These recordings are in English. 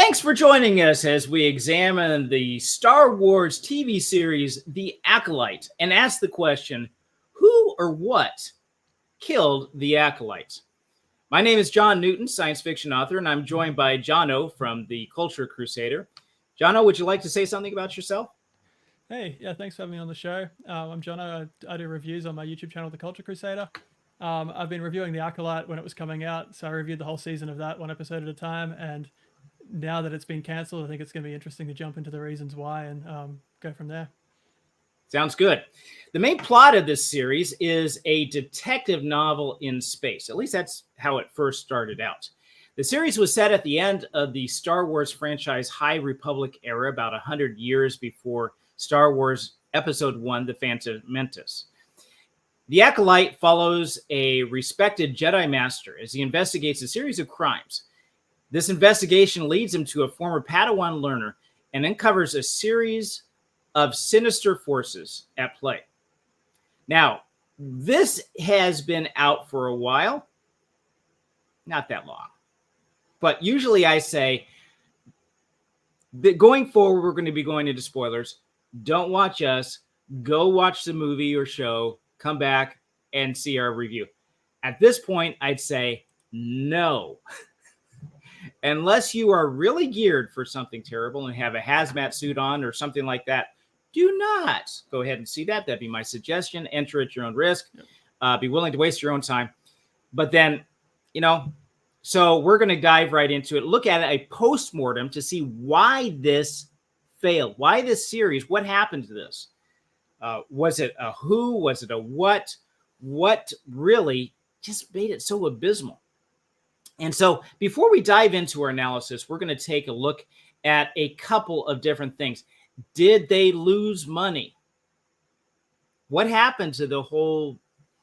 Thanks for joining us as we examine the Star Wars TV series, The Acolyte, and ask the question, who or what killed the Acolyte? My name is John Newton, science fiction author, and I'm joined by Jono from the Culture Crusader. Jono, would you like to say something about yourself? Hey, yeah, thanks for having me on the show. I'm Jono. I do reviews on my YouTube channel, The Culture Crusader. I've been reviewing The Acolyte when it was coming out, so I reviewed the whole season of that one episode at a time, and now that it's been cancelled, I think it's going to be interesting to jump into the reasons why and go from there. Sounds good. The main plot of this series is a detective novel in space. At least that's how it first started out. The series was set at the end of the Star Wars franchise High Republic era, about 100 years before Star Wars Episode 1, The Phantom Menace. The Acolyte follows a respected Jedi Master as he investigates a series of crimes. This investigation leads him to a former Padawan learner and uncovers a series of sinister forces at play. Now, this has been out for a while, not that long. But usually I say that going forward, we're going to be going into spoilers. Don't watch us. Go watch the movie or show. Come back and see our review. At this point, I'd say no. Unless you are really geared for something terrible and have a hazmat suit on or something like that, do not go ahead and see that. That'd be my suggestion. Enter at your own risk. Be willing to waste your own time. But then, so we're going to dive right into it. Look at a post-mortem to see why this failed. Why this series? What happened to this? Was it a who? Was it a what? What really just made it so abysmal? And so before we dive into our analysis, we're going to take a look at a couple of different things. Did they lose money? What happened to the whole,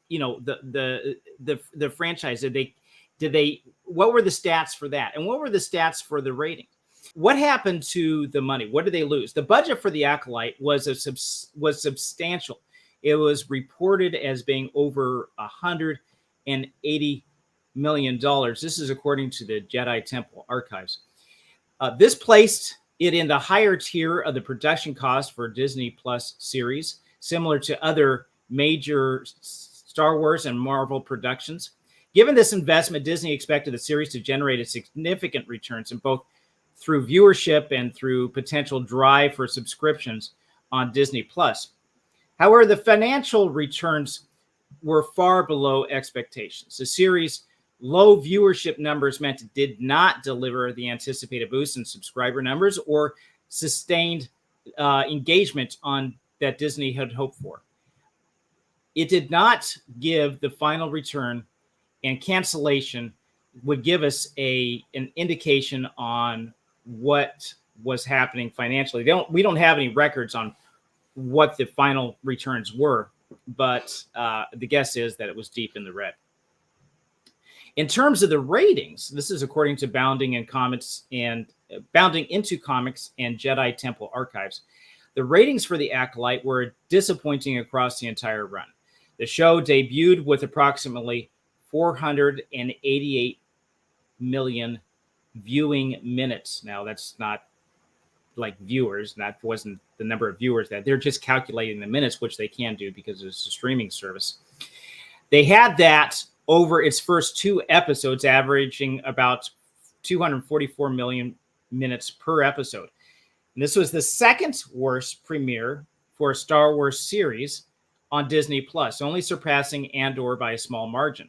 the franchise? What were the stats for that? And what were the stats for the rating? What happened to the money? What did they lose? The budget for the Acolyte was substantial. It was reported as being over $180 million. This is according to the Jedi Temple archives. This placed it in the higher tier of the production cost for Disney Plus series, similar to other major Star Wars and Marvel productions. Given this investment, Disney expected the series to generate significant returns in both through viewership and through potential drive for subscriptions on Disney Plus. However, the financial returns were far below expectations. The series' low viewership numbers meant it did not deliver the anticipated boost in subscriber numbers or sustained engagement on that Disney had hoped for. It did not give the final return, and cancellation would give us an indication on what was happening financially. We don't have any records on what the final returns were, but the guess is that it was deep in the red. In terms of the ratings, this is according to Bounding into Comics and Jedi Temple archives. The ratings for The Acolyte were disappointing across the entire run. The show debuted with approximately 488 million viewing minutes. Now, that's not like viewers. That wasn't the number of viewers that they're just calculating the minutes, which they can do because it's a streaming service. They had that over its first two episodes, averaging about 244 million minutes per episode. And this was the second worst premiere for a Star Wars series on Disney Plus, only surpassing Andor by a small margin.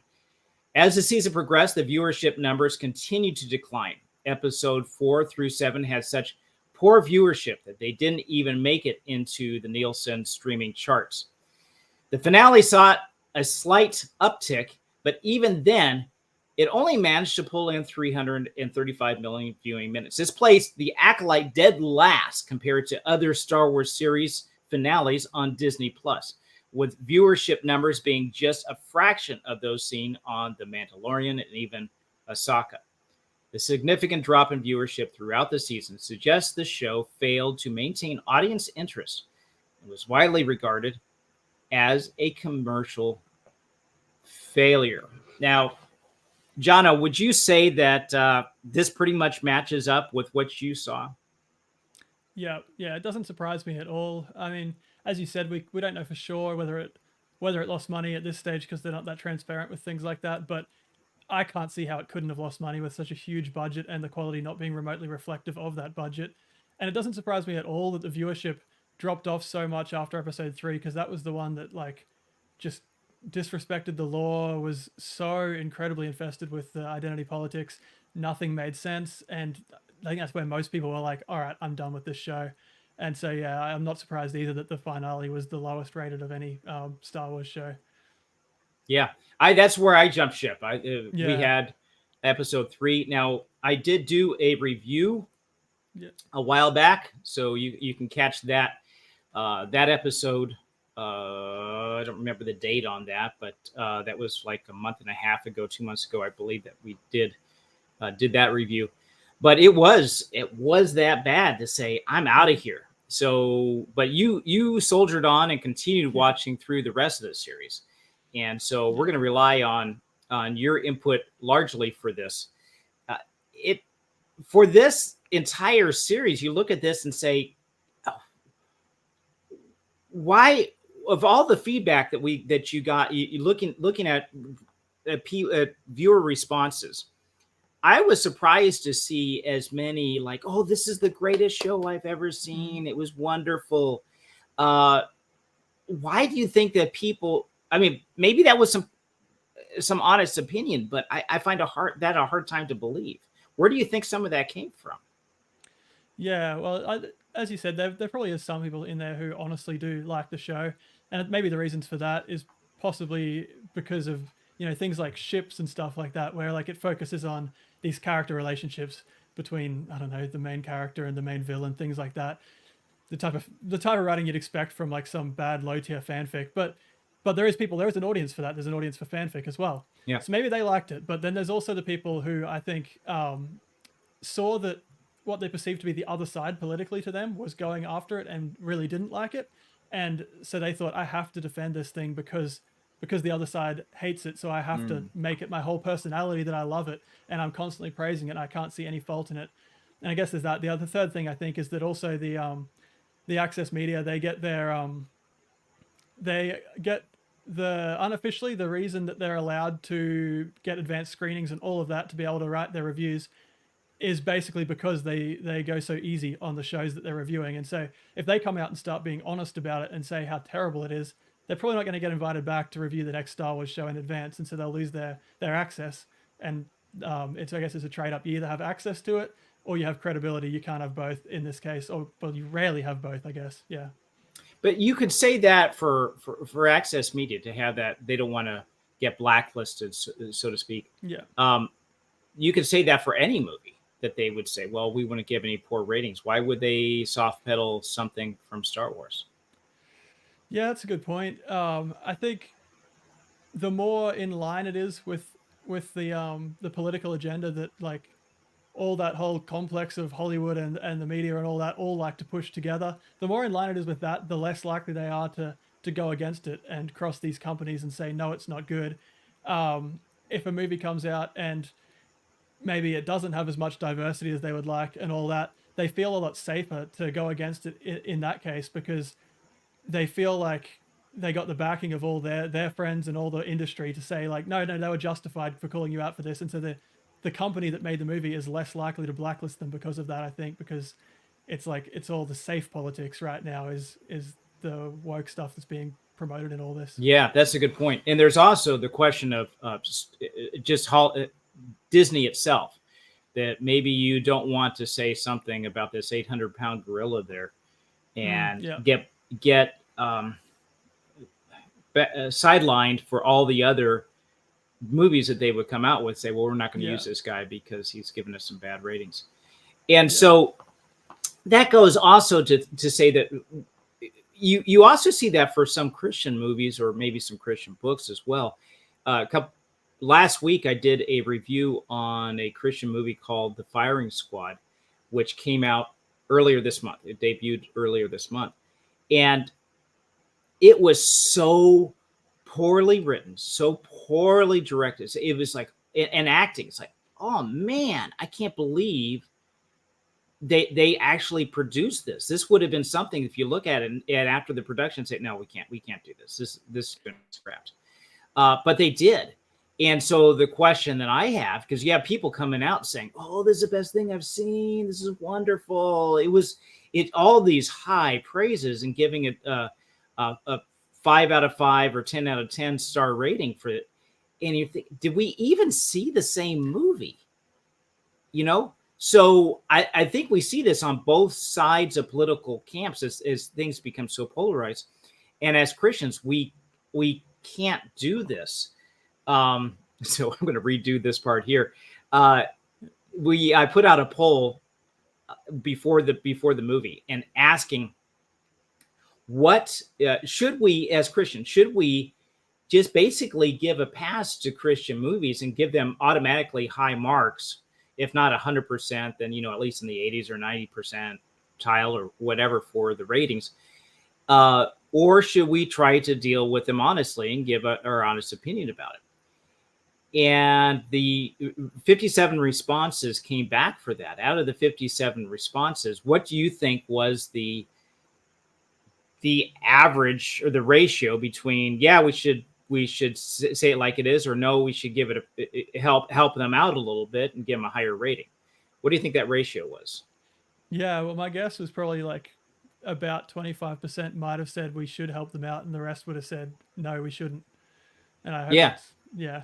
As the season progressed, the viewership numbers continued to decline. Episode 4 through 7 had such poor viewership that they didn't even make it into the Nielsen streaming charts. The finale saw a slight uptick, but even then, it only managed to pull in 335 million viewing minutes. This placed The Acolyte dead last compared to other Star Wars series finales on Disney Plus, with viewership numbers being just a fraction of those seen on The Mandalorian and even Ahsoka. The significant drop in viewership throughout the season suggests the show failed to maintain audience interest and was widely regarded as a commercial failure. Now, Jono, would you say that this pretty much matches up with what you saw? Yeah, it doesn't surprise me at all. I mean, as you said, we don't know for sure whether it lost money at this stage because they're not that transparent with things like that. But I can't see how it couldn't have lost money with such a huge budget and the quality not being remotely reflective of that budget. And it doesn't surprise me at all that the viewership dropped off so much after episode 3, because that was the one that like just disrespected the law, was so incredibly infested with the identity politics. Nothing made sense, and I think that's where most people were like, "All right, I'm done with this show." And so, yeah, I'm not surprised either that the finale was the lowest rated of any Star Wars show. Yeah, that's where I jumped ship. We Yeah, had episode 3. Now, I did do a review yeah, a while back, so you can catch that that episode. I don't remember the date on that, but that was like a month and a half ago, 2 months ago, I believe, that we did that review. But it was that bad to say I'm out of here. So, but you soldiered on and continued watching through the rest of the series, and so we're going to rely on your input largely for this. It for this entire series, you look at this and say, oh, why? Of all the feedback that you got, you looking at viewer responses, I was surprised to see as many like, "Oh, this is the greatest show I've ever seen. It was wonderful." Why do you think that people? I mean, maybe that was some honest opinion, but I find a hard time to believe. Where do you think some of that came from? yeah. Well, as you said, there probably is some people in there who honestly do like the show, and maybe the reasons for that is possibly because of things like ships and stuff like that, where like it focuses on these character relationships between, I don't know, the main character and the main villain, things like that. The type of writing you'd expect from like some bad low tier fanfic, but there is an audience for that. There's an audience for fanfic as well. Yeah. So maybe they liked it, but then there's also the people who I think saw that what they perceived to be the other side politically to them was going after it and really didn't like it, and so they thought, I have to defend this thing because the other side hates it, so I have to make it my whole personality that I love it, and I'm constantly praising it, and I can't see any fault in it. And I guess there's that. The third thing I think is that also the access media, they get the unofficially, the reason that they're allowed to get advanced screenings and all of that to be able to write their reviews is basically because they go so easy on the shows that they're reviewing. And so if they come out and start being honest about it and say how terrible it is, they're probably not going to get invited back to review the next Star Wars show in advance, and so they'll lose their access. And I guess it's a trade up. You either have access to it or you have credibility. You can't have both in this case, or well, you rarely have both, I guess. Yeah. But you could say that for access media to have that, they don't want to get blacklisted, so to speak. Yeah. You could say that for any movie, that they would say, well, we wouldn't give any poor ratings. Why would they soft pedal something from Star Wars? Yeah, that's a good point. I think the more in line it is with the political agenda that like all that whole complex of Hollywood and the media and all that all like to push together, the more in line it is with that, the less likely they are to go against it and cross these companies and say, no, it's not good. If a movie comes out and maybe it doesn't have as much diversity as they would like and all that, they feel a lot safer to go against it in that case, because they feel like they got the backing of all their friends and all the industry to say like, no, they were justified for calling you out for this. And so the company that made the movie is less likely to blacklist them because of that, I think, because it's like, it's all the safe politics right now is the woke stuff that's being promoted in all this. Yeah, that's a good point. And there's also the question of Disney itself, that maybe you don't want to say something about this 800-pound gorilla there and get sidelined for all the other movies that they would come out with, say, well, we're not going to use this guy because he's given us some bad ratings. And so that goes also to say that you also see that for some Christian movies or maybe some Christian books as well. Last week, I did a review on a Christian movie called The Firing Squad, which came out earlier this month. It debuted earlier this month. And it was so poorly written, so poorly directed. It was like and acting. It's like, oh man, I can't believe they actually produced this. This would have been something, if you look at it and after the production say, no, we can't do this. This has been scrapped. But they did. And so the question that I have, because you have people coming out saying, oh, this is the best thing I've seen. This is wonderful. It all these high praises and giving it a 5 out of 5 or 10 out of 10 star rating for it. And you think, did we even see the same movie? You know? So I think we see this on both sides of political camps as things become so polarized. And as Christians, we can't do this. So I'm going to redo this part here. I put out a poll before the movie and asking, what should we as Christians, should we just basically give a pass to Christian movies and give them automatically high marks? If not 100%, then, at least in the 80s or 90% tile or whatever for the ratings. Or should we try to deal with them honestly and give our honest opinion about it? And the 57 responses came back for that. Out of the 57 responses, what do you think was the average or the ratio between, yeah, we should say it like it is, or no, we should give it help them out a little bit and give them a higher rating? What do you think that ratio was? Yeah, well, my guess was probably like about 25% might have said we should help them out, and the rest would have said no, we shouldn't. And I hope yeah.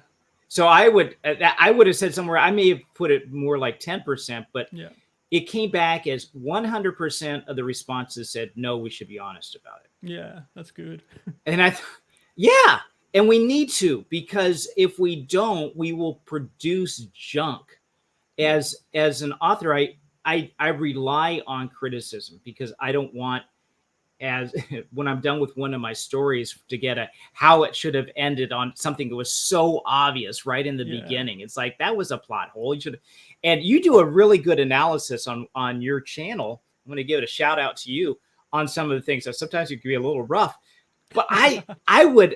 So I would have said somewhere, I may have put it more like 10%, but yeah, it came back as 100% of the responses said no, we should be honest about it. Yeah, that's good. And yeah. And we need to, because if we don't, we will produce junk. As an author, I rely on criticism, because I don't want, when I'm done with one of my stories, to get how it should have ended on something that was so obvious right in the beginning. It's like, that was a plot hole. And you do a really good analysis on your channel. I'm going to give it a shout out to you on some of the things that sometimes you can be a little rough, but I want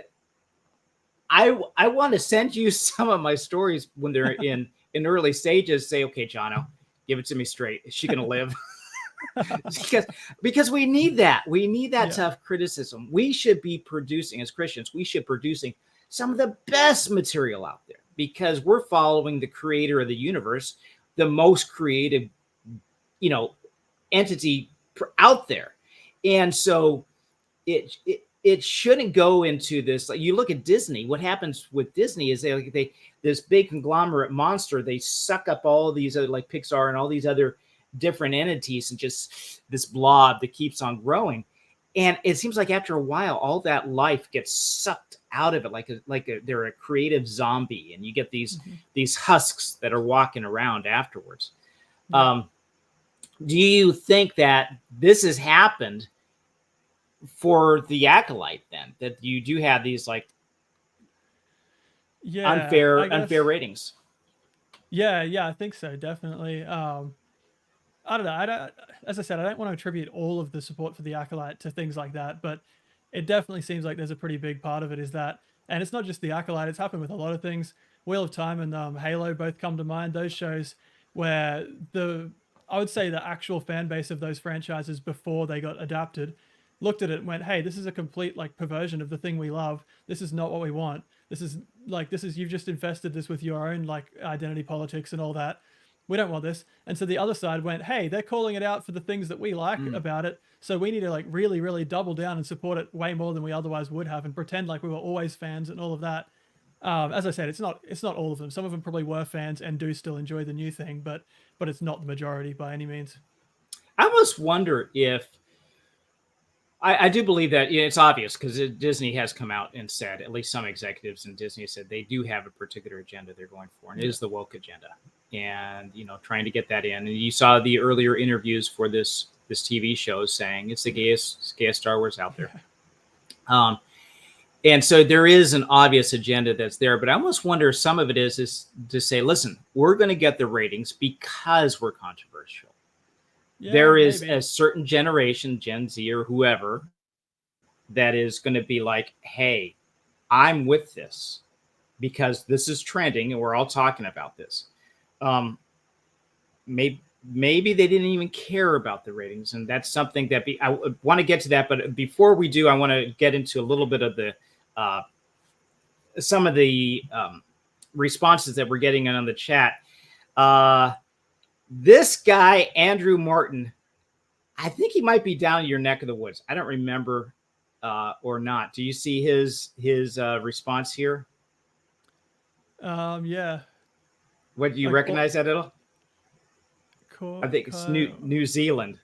to send you some of my stories when they're in early stages. Say, okay, Jono, give it to me straight. Is she going to live? because we need that. We need that tough criticism. We should be producing, as Christians, producing some of the best material out there, because we're following the creator of the universe, the most creative, entity out there. And so it shouldn't go into this. Like, you look at Disney, what happens with Disney is they this big conglomerate monster, they suck up all these other, like Pixar and all these other different entities, and just this blob that keeps on growing. And it seems like after a while, all that life gets sucked out of it, they're a creative zombie, and you get these husks that are walking around afterwards. Do you think that this has happened for the Acolyte, then, that you do have these unfair ratings? Yeah, I think so, definitely. I don't know. As I said, I don't want to attribute all of the support for the Acolyte to things like that, but it definitely seems like there's a pretty big part of it is that, and it's not just the Acolyte, it's happened with a lot of things. Wheel of Time and Halo both come to mind. Those shows where I would say the actual fan base of those franchises before they got adapted looked at it and went, hey, this is a complete perversion of the thing we love. This is not what we want. This is you've just infested this with your own identity politics and all that. We don't want this. And so the other side went, hey, they're calling it out for the things that we like about it. So we need to really, really double down and support it way more than we otherwise would have, and pretend like we were always fans and all of that. As I said, it's not all of them. Some of them probably were fans and do still enjoy the new thing, but it's not the majority by any means. I almost wonder if, I do believe that it's obvious, because Disney has come out and said, at least some executives in Disney said, they do have a particular agenda they're going for, and it is the woke agenda, and trying to get that in. And you saw the earlier interviews for this TV show saying it's the gayest Star Wars out there. And so there is an obvious agenda that's there, but I almost wonder if some of it is to say, listen, we're going to get the ratings because we're controversial. Yeah, there is maybe a certain generation, Gen Z or whoever, that is going to be like, hey, I'm with this. because this is trending and we're all talking about this. Maybe they didn't even care about the ratings, and that's something that I want to get to that. But before we do, I want to get into a little bit of the some of the responses that we're getting on the chat. This guy, Andrew Martin, I think he might be down in your neck of the woods. I don't remember or not. Do you see his response here? Yeah. What, do you recognize that at all? I think it's New Zealand.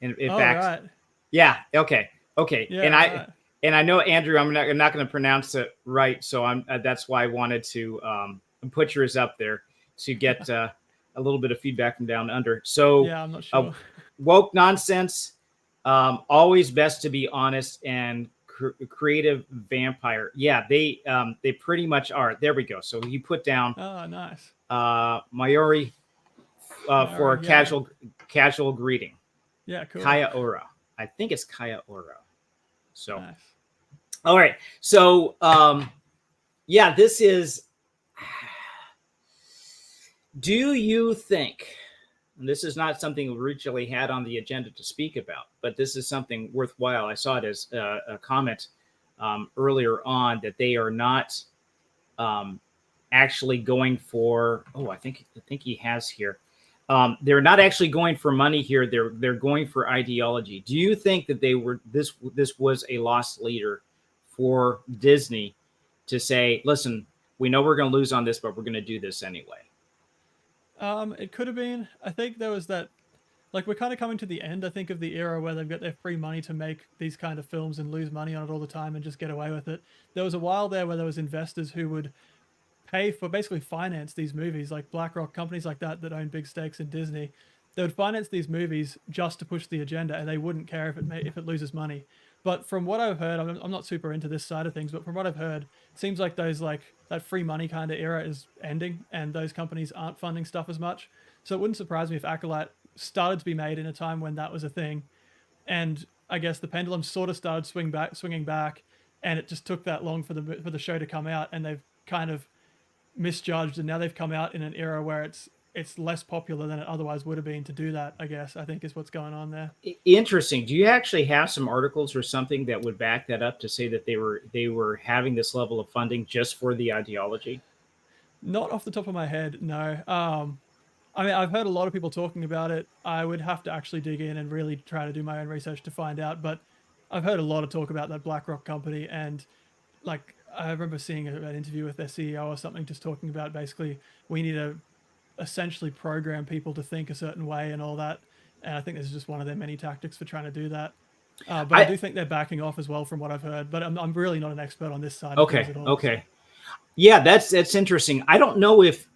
In fact, right. Yeah. Okay. Yeah, and I know, Andrew, I'm not going to pronounce it right, so that's why I wanted to put yours up there to get a little bit of feedback from down under. So yeah, I'm not sure. Woke nonsense. Always best to be honest, and creative vampire. Yeah, they pretty much are. There we go. So he put down. Oh, nice. Maori for a yeah. casual greeting. Yeah, cool. Kaya Ora. I think it's Kaya Ora. So, nice. All right. So, yeah, this is. Do you think, and this is not something we originally had on the agenda to speak about, but this is something worthwhile. I saw it as a comment earlier on that they are not actually going for. Oh, I think he has here. They're not actually going for money here. They're going for ideology. Do you think that this was a lost leader for Disney to say, listen, we know we're going to lose on this, but we're going to do this anyway? It could have been. I think there was that, like, we're kind of coming to the end, I think, of the era where they've got their free money to make these kind of films and lose money on it all the time and just get away with it. There was a while there where there was investors who would pay for, basically finance these movies, like BlackRock, companies like that own big stakes in Disney. They would finance these movies just to push the agenda, and they wouldn't care if it loses money. But from what I've heard, I'm not super into this side of things, but from what I've heard, it seems like that free money kind of era is ending, and those companies aren't funding stuff as much. So it wouldn't surprise me if Acolyte started to be made in a time when that was a thing, and I guess the pendulum sort of started swinging back, and it just took that long for the show to come out, and they've kind of misjudged, and now they've come out in an era where it's less popular than it otherwise would have been to do that, I guess, I think is what's going on there. Interesting. Do you actually have some articles or something that would back that up to say that they were having this level of funding just for the ideology? Not off the top of my head, no. I mean, I've heard a lot of people talking about it. I would have to actually dig in and really try to do my own research to find out, but I've heard a lot of talk about that BlackRock company, and like I remember seeing an interview with their CEO or something just talking about basically we need to essentially program people to think a certain way and all that. And I think this is just one of their many tactics for trying to do that. But I do think they're backing off as well from what I've heard. But I'm really not an expert on this side of things at all. Okay. Yeah, that's interesting. I don't know if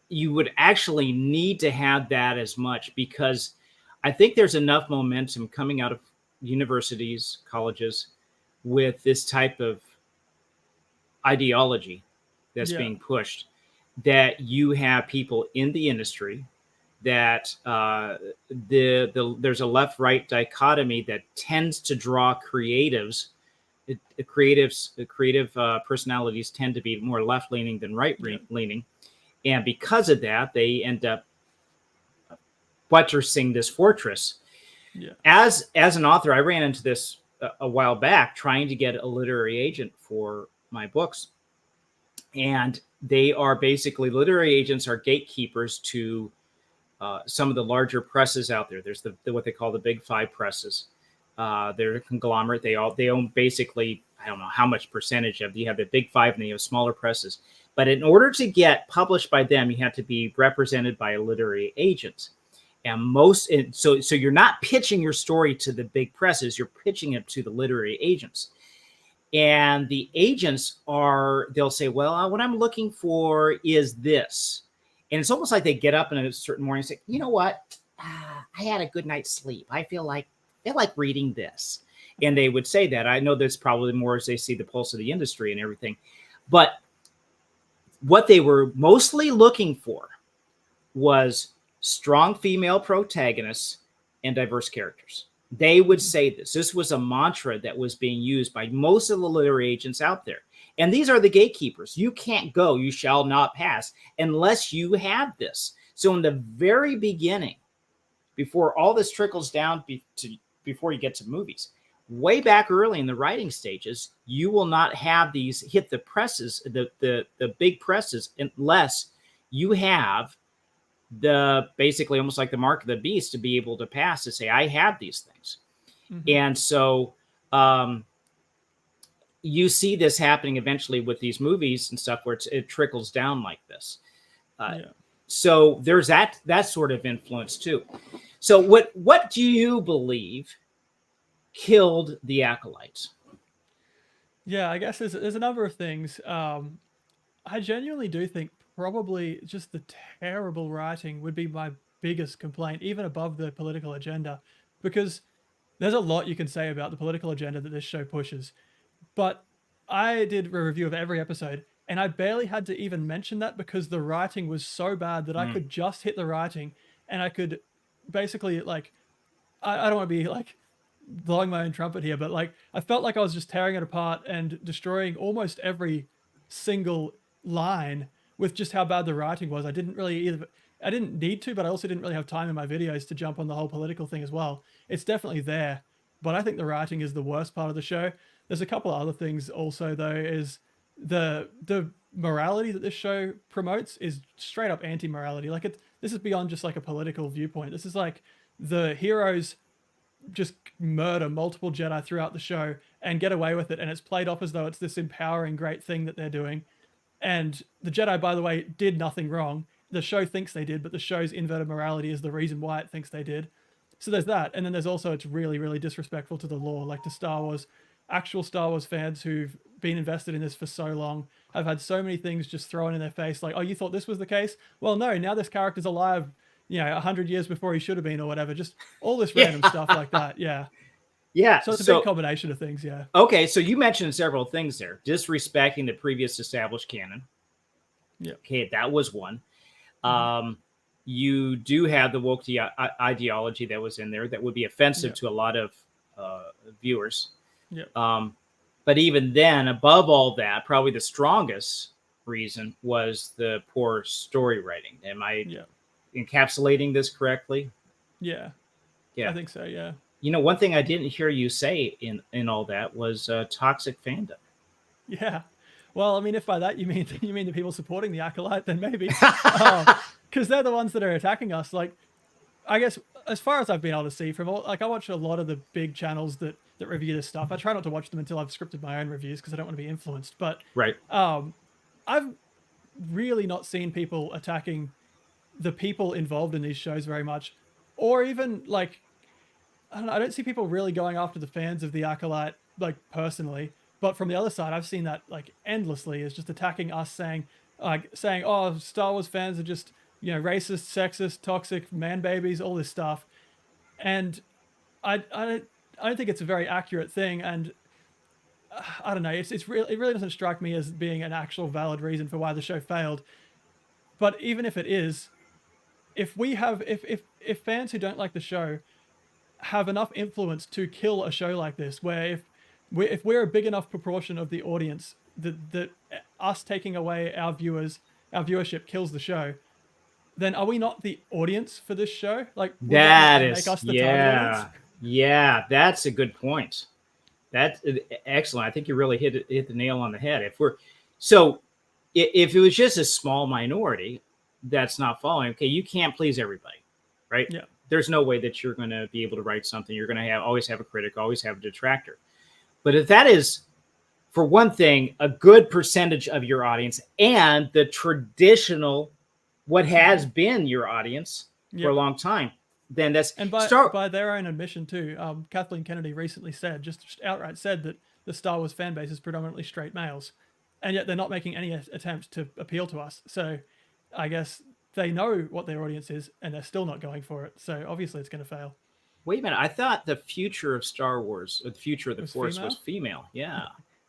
you would actually need to have that as much, because I think there's enough momentum coming out of universities, colleges, with this type of ideology that's being pushed, that you have people in the industry that there's a left-right dichotomy that tends to draw creatives. Creative personalities tend to be more left-leaning than right-leaning, and because of that, they end up buttressing this fortress. Yeah. As an author, I ran into this a while back trying to get a literary agent for my books. And they are basically, literary agents are gatekeepers to some of the larger presses out there. There's what they call the big five presses. They're a conglomerate. They own basically, I don't know how much percentage of, you have the big five and they have smaller presses. But in order to get published by them, you have to be represented by a literary agent. And so you're not pitching your story to the big presses, you're pitching it to the literary agents. And the agents they'll say, well, what I'm looking for is this. And it's almost like they get up in a certain morning and say, you know what? I had a good night's sleep. I feel like reading this. And they would say that. I know that's probably more as they see the pulse of the industry and everything. But what they were mostly looking for was strong female protagonists and diverse characters. They would say this. This was a mantra that was being used by most of the literary agents out there. And these are the gatekeepers. You can't go, you shall not pass unless you have this. So in the very beginning, before all this trickles down before you get to movies, way back early in the writing stages, you will not have these hit the presses, the big presses, unless you have the basically almost like the mark of the beast to be able to pass to say, I have these things. Mm-hmm. And so you see this happening eventually with these movies and stuff where it trickles down like this. So there's that sort of influence too. So what do you believe killed the Acolytes? Yeah, I guess there's a number of things. I genuinely do think probably just the terrible writing would be my biggest complaint, even above the political agenda, because there's a lot you can say about the political agenda that this show pushes. But I did a review of every episode, and I barely had to even mention that because the writing was so bad that I could just hit the writing, and I could basically, like, I don't want to be like blowing my own trumpet here, but like I felt like I was just tearing it apart and destroying almost every single line with just how bad the writing was. I didn't need to, but I also didn't really have time in my videos to jump on the whole political thing as well. It's definitely there, but I think the writing is the worst part of the show. There's a couple of other things also though, is the morality that this show promotes is straight up anti-morality. Like this is beyond just like a political viewpoint. This is like the heroes just murder multiple Jedi throughout the show and get away with it, and it's played off as though it's this empowering great thing that they're doing. And the Jedi, by the way, did nothing wrong. The show thinks they did, but the show's inverted morality is the reason why it thinks they did. So there's that. And then there's also, it's really, really disrespectful to the lore, like to Star Wars. Actual Star Wars fans who've been invested in this for so long have had so many things just thrown in their face, like, oh, you thought this was the case? Well, no, now this character's alive, 100 years before he should have been or whatever. Just all this random stuff like that. Yeah. Yeah. So it's a big combination of things. Yeah. Okay. So you mentioned several things there. Disrespecting the previous established canon. Yeah. Okay. That was one. You do have the woke ideology that was in there that would be offensive to a lot of viewers. Yeah. But even then, above all that, probably the strongest reason was the poor story writing. Am I encapsulating this correctly? Yeah. I think so. Yeah. One thing I didn't hear you say in all that was toxic fandom. Yeah. Well, I mean, if by that you mean the people supporting the Acolyte, then maybe, because they're the ones that are attacking us. Like, I guess as far as I've been able to see from all, like, I watch a lot of the big channels that review this stuff. I try not to watch them until I've scripted my own reviews because I don't want to be influenced. But right. I've really not seen people attacking the people involved in these shows very much, or even like, I don't see people really going after the fans of the Acolyte, like, personally. But from the other side, I've seen that like endlessly, is just attacking us, saying, oh, Star Wars fans are just, racist, sexist, toxic, man babies, all this stuff. And I don't think it's a very accurate thing. And I don't know, it really doesn't strike me as being an actual valid reason for why the show failed. But even if it is, if fans who don't like the show have enough influence to kill a show like this, where if we're a big enough proportion of the audience that us taking away our viewership kills the show, then are we not the audience for this show? Like, that is, make us the target audience? Yeah, that's a good point. That's excellent. I think you really hit the nail on the head. If it was just a small minority that's not following, okay, you can't please everybody, right? Yeah. There's no way that you're going to be able to write something. You're going to always have a critic, always have a detractor. But if that is, for one thing, a good percentage of your audience and the traditional, what has been your audience for a long time, then that's... And by their own admission too, Kathleen Kennedy recently just outright said that the Star Wars fan base is predominantly straight males, and yet they're not making any attempt to appeal to us. So I guess they know what their audience is, and they're still not going for it. So obviously it's going to fail. Wait a minute. I thought the future of Star Wars, the future of the Force was female. Yeah.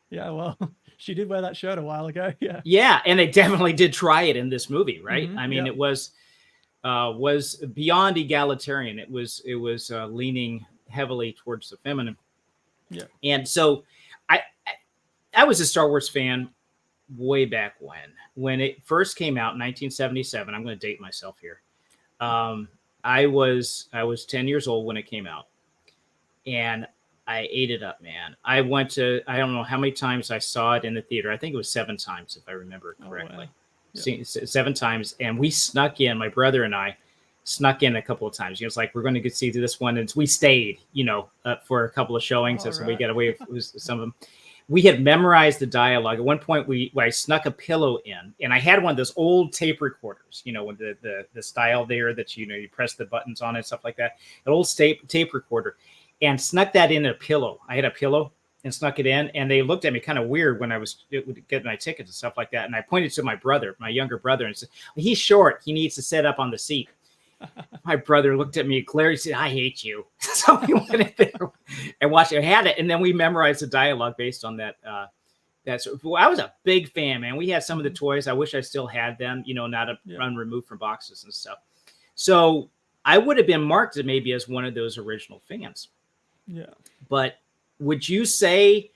Yeah, well, she did wear that shirt a while ago. Yeah. Yeah, and they definitely did try it in this movie, right? Mm-hmm, I mean, it was beyond egalitarian. It was leaning heavily towards the feminine. Yeah. And so I was a Star Wars fan way back when it first came out in 1977. I'm going to date myself here. I was 10 years old when it came out, and I ate it up, man. I don't know how many times I saw it in the theater. I think it was 7 times, if I remember correctly. Oh, wow. 7 times, and we snuck in. My brother and I snuck in a couple of times. It's like, we're going to get see this one, and we stayed, for a couple of showings. So we got away with some of them. We had memorized the dialogue. At one point, I snuck a pillow in, and I had one of those old tape recorders, with the style there that you press the buttons on it, stuff like that. An old tape recorder, and snuck that in a pillow. I had a pillow and snuck it in, and they looked at me kind of weird when I was getting my tickets and stuff like that. And I pointed to my younger brother, and said, well, he's short. He needs to sit up on the seat. My brother looked at me, glared, said, I hate you. So we went in there and watched it. I had it, and then we memorized the dialogue based on that. I was a big fan, man. We had some of the toys. I wish I still had them, not run removed from boxes and stuff. So I would have been marked maybe as one of those original fans. Yeah. But would you say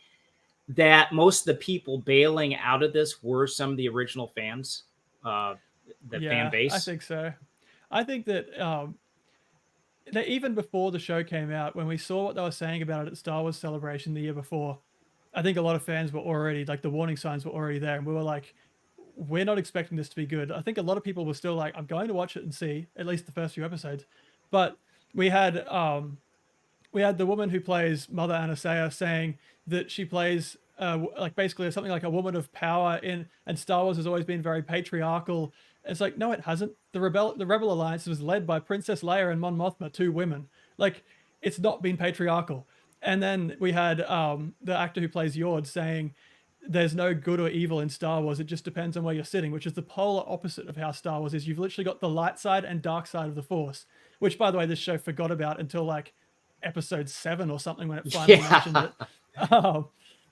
that most of the people bailing out of this were some of the original fans, fan base? I think so. I think that even before the show came out, when we saw what they were saying about it at Star Wars Celebration the year before, I think a lot of fans were already, like, the warning signs were already there. And we were like, we're not expecting this to be good. I think a lot of people were still like, I'm going to watch it and see at least the first few episodes. But we had the woman who plays Mother Anastasia saying that she plays basically something like a woman of power and Star Wars has always been very patriarchal. It's like, no, it hasn't. The Rebel Alliance was led by Princess Leia and Mon Mothma, 2 women. Like, it's not been patriarchal. And then we had the actor who plays Yord saying there's no good or evil in Star Wars. It just depends on where you're sitting, which is the polar opposite of how Star Wars is. You've literally got the light side and dark side of the Force, which, by the way, this show forgot about until like episode 7 or something when it finally mentioned it.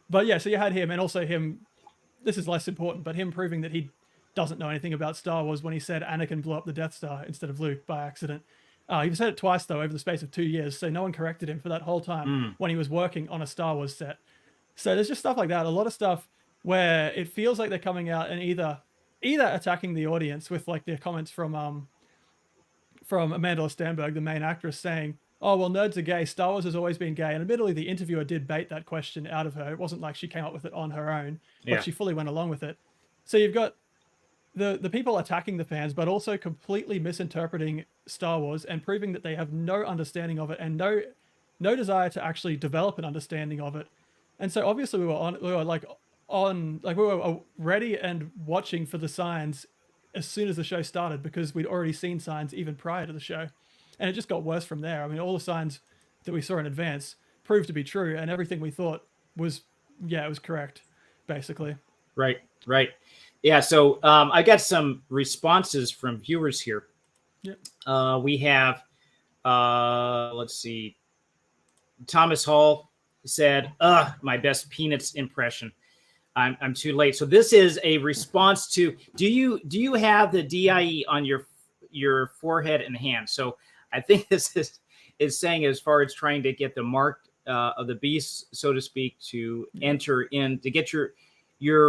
But yeah, so you had him, and also him, this is less important, but him proving that he doesn't know anything about Star Wars when he said Anakin blew up the Death Star instead of Luke by accident. He said it twice, though, over the space of 2 years, so no one corrected him for that whole time when he was working on a Star Wars set. So there's just stuff like that, a lot of stuff where it feels like they're coming out and either attacking the audience with like their comments from Amanda Stenberg, the main actress, saying, oh, well, nerds are gay. Star Wars has always been gay. And admittedly, the interviewer did bait that question out of her. It wasn't like she came up with it on her own, but she fully went along with it. So you've got the people attacking the fans, but also completely misinterpreting Star Wars and proving that they have no understanding of it and no desire to actually develop an understanding of it. And so obviously we were ready and watching for the signs as soon as the show started, because we'd already seen signs even prior to the show. And it just got worse from there. I mean, all the signs that we saw in advance proved to be true, and everything we thought was, it was correct, basically. Right. Yeah, so I got some responses from viewers here. Yep. We have, let's see, Thomas Hall said, my best Peanuts impression. I'm too late. So this is a response to, do you have the DIE on your forehead and hand? So I think this is saying, as far as trying to get the mark of the beast, so to speak, to enter in, to get your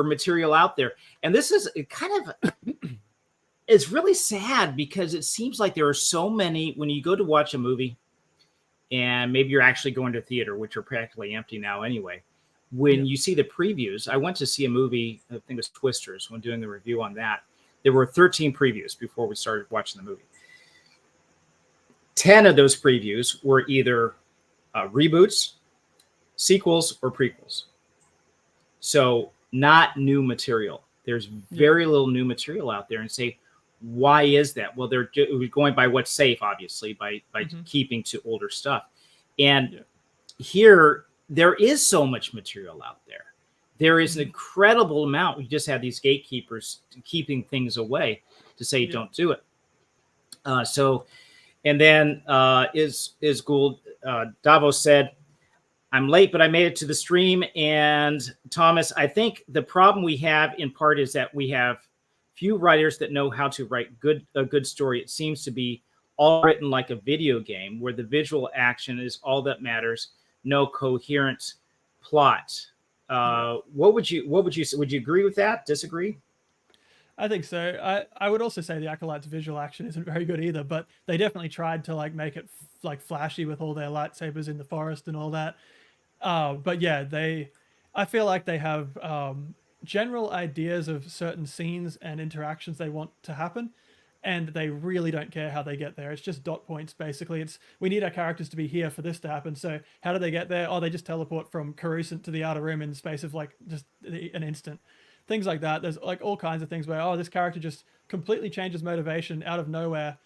material out there. And this is kind of, it's really sad, because it seems like there are so many, when you go to watch a movie, and maybe you're actually going to theater, which are practically empty now anyway. When you see the previews, I went to see a movie, I think it was Twisters, when doing the review on that. There were 13 previews before we started watching the movie. 10 of those previews were either reboots, sequels, or prequels. So not new material. There's very little new material out there. And say, why is that? Well, they're going by what's safe, obviously, by keeping to older stuff. And here, there is so much material out there. There is an incredible amount. We just have these gatekeepers keeping things away to say, don't do it. And then is Gould, Davos said, I'm late, but I made it to the stream. And Thomas, I think the problem we have in part is that we have few writers that know how to write a good story. It seems to be all written like a video game, where the visual action is all that matters. No coherent plot. What would you say? Would you agree with that? Disagree? I think so. I would also say the Acolyte's visual action isn't very good either, but they definitely tried to like make it like flashy with all their lightsabers in the forest and all that. But yeah, I feel like they have general ideas of certain scenes and interactions they want to happen, and they really don't care how they get there. It's just dot points basically. It's we need our characters to be here for this to happen. So how do they get there? Oh, they just teleport from Coruscant to the outer rim in the space of like just an instant. Things like that. There's like all kinds of things where this character just completely changes motivation out of nowhere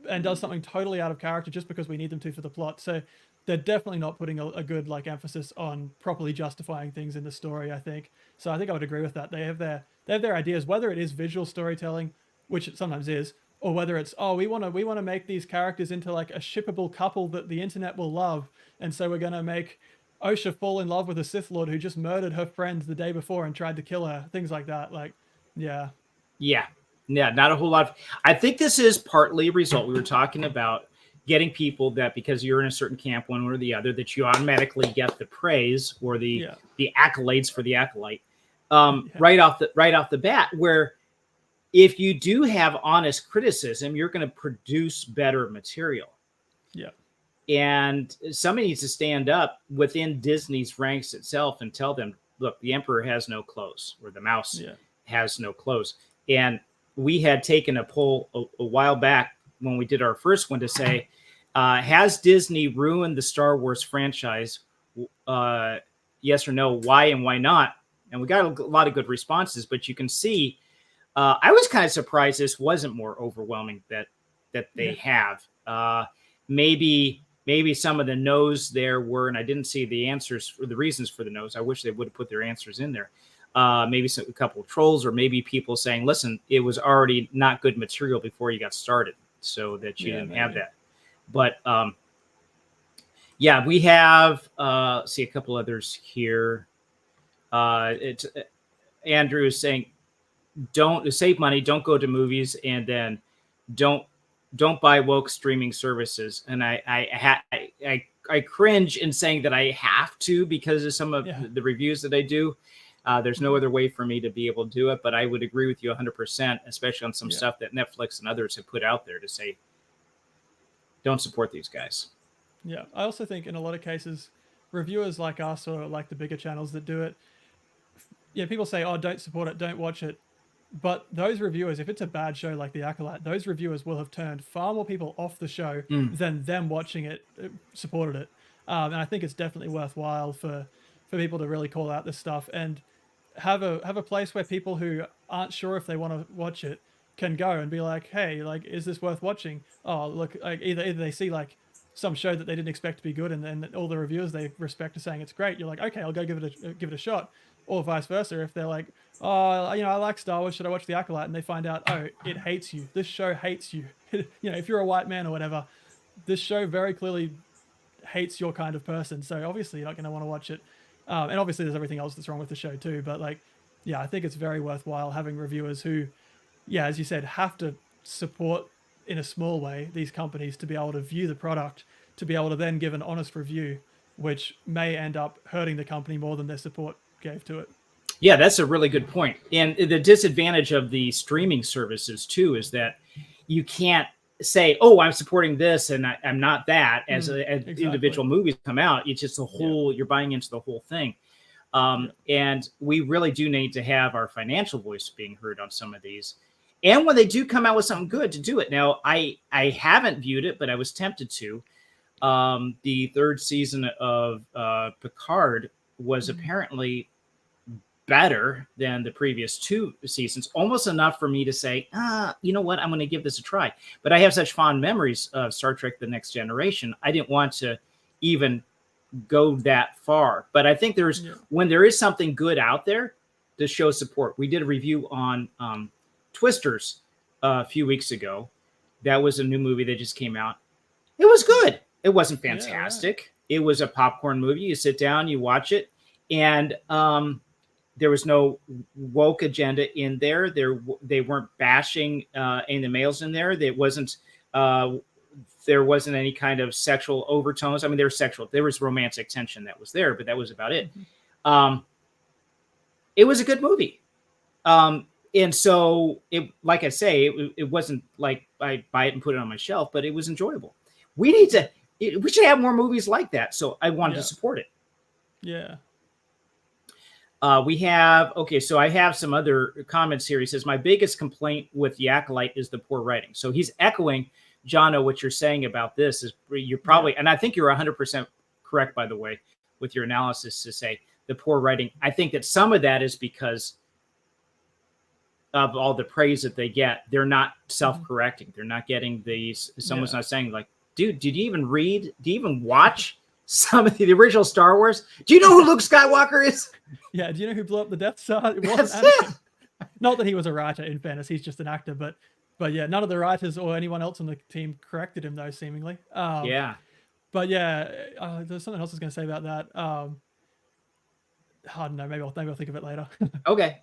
and does something totally out of character just because we need them to for the plot. So they're definitely not putting a good like emphasis on properly justifying things in the story, I think. So I think I would agree with that. They have their ideas, whether it is visual storytelling, which it sometimes is, or whether it's we want to make these characters into like a shippable couple that the internet will love, and so we're going to make Osha fall in love with a Sith Lord who just murdered her friend the day before and tried to kill her. Things like that. Like, yeah. Yeah. Yeah, not a whole lot. I think this is partly a result. We were talking about getting people that because you're in a certain camp, one or the other, that you automatically get the praise or the accolades for the Acolyte right off the bat. Where if you do have honest criticism, you're going to produce better material. Yeah. And somebody needs to stand up within Disney's ranks itself and tell them, look, the Emperor has no clothes, or the mouse has no clothes. And we had taken a poll a while back when we did our first one to say, has Disney ruined the Star Wars franchise? Yes or no? Why and why not? And we got a lot of good responses, but you can see, I was kind of surprised this wasn't more overwhelming that they have. Maybe some of the no's there were, and I didn't see the answers for the reasons for the no's. I wish they would have put their answers in there. Maybe a couple of trolls, or maybe people saying, listen, it was already not good material before you got started, so that you didn't have that. But we have see a couple others here. Andrew is saying, don't save money, don't go to movies, and then don't buy woke streaming services. And I cringe in saying that I have to because of some of the reviews that I do. There's no other way for me to be able to do it, but I would agree with you 100%, especially on some stuff that Netflix and others have put out there to say, don't support these guys. Yeah. I also think in a lot of cases, reviewers like us or like the bigger channels that do it, people say, don't support it, don't watch it. But those reviewers, if it's a bad show like The Acolyte, those reviewers will have turned far more people off the show than them watching it, supported it. And I think it's definitely worthwhile for people to really call out this stuff and have a place where people who aren't sure if they want to watch it can go and be like, hey, like, is this worth watching? Oh, look, like either they see like some show that they didn't expect to be good, and then all the reviewers they respect are saying it's great. You're like, okay, I'll go give it a shot. Or vice versa, if they're like, I like Star Wars, should I watch The Acolyte? And they find out, it hates you. This show hates you. If you're a white man or whatever, this show very clearly hates your kind of person. So obviously you're not going to want to watch it. And obviously there's everything else that's wrong with the show too. But I think it's very worthwhile having reviewers who, as you said, have to support in a small way these companies to be able to view the product, to be able to then give an honest review, which may end up hurting the company more than their support gave to it. Yeah, that's a really good point. And the disadvantage of the streaming services too is that you can't say, I'm supporting this and I'm not that. As individual movies come out, it's just the whole, you're buying into the whole thing. And we really do need to have our financial voice being heard on some of these. And when they do come out with something good, to do it. Now, I haven't viewed it, but I was tempted to. The third season of Picard was apparently better than the previous two seasons, almost enough for me to say, you know what, I'm going to give this a try. But I have such fond memories of Star Trek The Next Generation. I didn't want to even go that far. But I think when there is something good out there, to show support. We did a review on Twisters a few weeks ago. That was a new movie that just came out. It was good. It wasn't fantastic. It was a popcorn movie. You sit down, you watch it, and there was no woke agenda in there. They weren't bashing any of the males in there. There wasn't any kind of sexual overtones. I mean, there was romantic tension that was there, but that was about it. it was a good movie. And so it, like I say, it wasn't like I buy it and put it on my shelf, but it was enjoyable. We should have more movies like that. So I wanted to support it. Yeah. So I have some other comments here. He says, my biggest complaint with the Acolyte is the poor writing. So he's echoing, Jono, what you're saying about this is you're probably, and I think you're 100% correct, by the way, with your analysis to say the poor writing. I think that some of that is because of all the praise that they get. They're not self-correcting. They're not getting these, someone's not saying like, dude, did you even read? Do you even watch some of the original Star Wars? Do you know who Luke Skywalker is? Yeah, do you know who blew up the Death Star? It wasn't Anakin. Not that he was a writer, in fairness, he's just an actor, but yeah, none of the writers or anyone else on the team corrected him, though, seemingly. But yeah, there's something else I was going to say about that. I don't know, maybe I'll think of it later. Okay.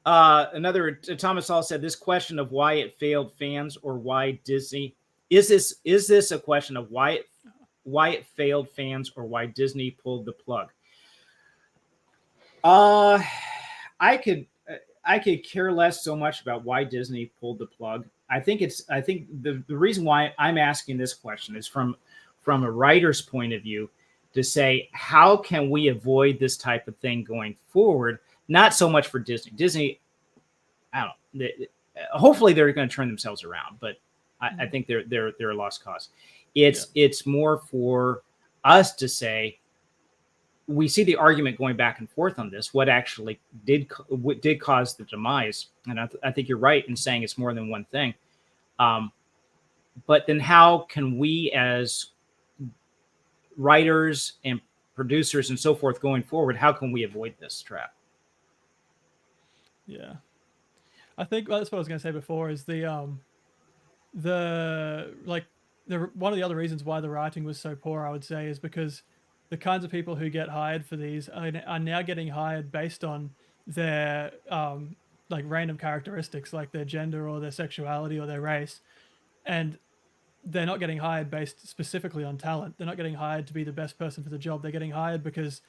Another Thomas Hall said, this question of why it failed fans or why Disney, is this a question of why it failed fans or why Disney pulled the plug? I could care less so much about why Disney pulled the plug. I think the reason why I'm asking this question is from a writer's point of view, to say, how can we avoid this type of thing going forward? Not so much for Disney. Disney, I don't know. Hopefully they're going to turn themselves around, but I think they're a lost cause. It's more for us to say, we see the argument going back and forth on this. What actually did cause the demise? And I think you're right in saying it's more than one thing. But then how can we as writers and producers and so forth going forward, how can we avoid this trap? Yeah. I think that's what I was going to say before is one of the other reasons why the writing was so poor, I would say, is because the kinds of people who get hired for these are now getting hired based on their like random characteristics, like their gender or their sexuality or their race. And they're not getting hired based specifically on talent. They're not getting hired to be the best person for the job. They're getting hired because